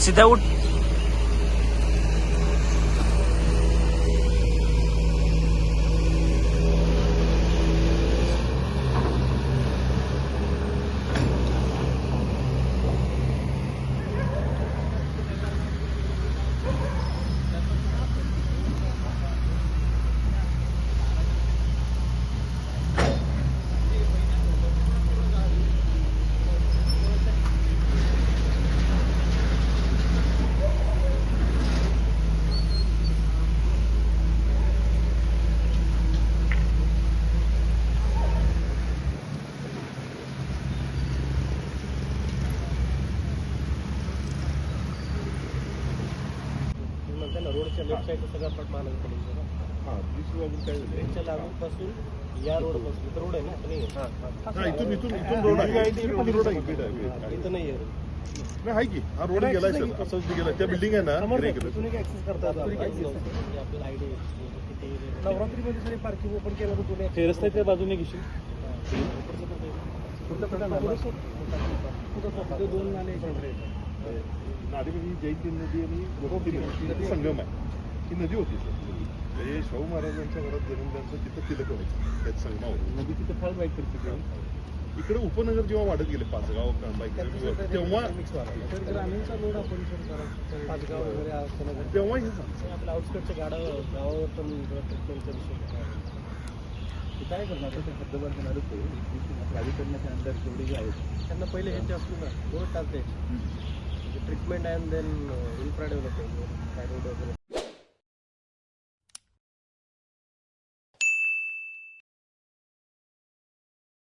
सीधा उठ. रोडच्या लेफ्ट साईड सगळा पट महानगरपालिकेचा. हां, काय झालं लागूपासून या रोड पासून रोड आहे ना, इथून रोड आहे, रोड आहे इथं नाही आहे. नाही आहे की हा रोड गेलाय सर, असंच गेला. त्या बिल्डिंग आहे ना, तिथून एक ऍक्सेस करता आपल्याला आयडी नवरात्रीमध्ये जरी पार्किंग ओपन केलं तर तुम्ही ते रस्त्याच्या बाजूने घेशील. दोन नाले नादेमध्ये जैन नदी आणि गोमती संगम आहे. ही नदी होती सर. हे शाहू महाराजांच्या घरात जन्मल्यानंतर तिथं तिलक व्हायचं, त्यात संगमावर नदी तिथं फार वाईट करते. इकडे उपनगर जेव्हा वाढत गेले, पाचगाव तेव्हा ग्रामीणचा लोड आपण पाचगाव वगैरे तेव्हा हे आपल्या आउटस्कटच्या गावावर पण ट्रीटमेंटचा विषय काय करणार हद्दवाढ होणारच आहे. प्राधिकरणाच्या अंडर जेवढे जे आहेत त्यांना पहिले ह्यांचे असले ना रोड टाकते treatment and then infra development काय रोड वगैरे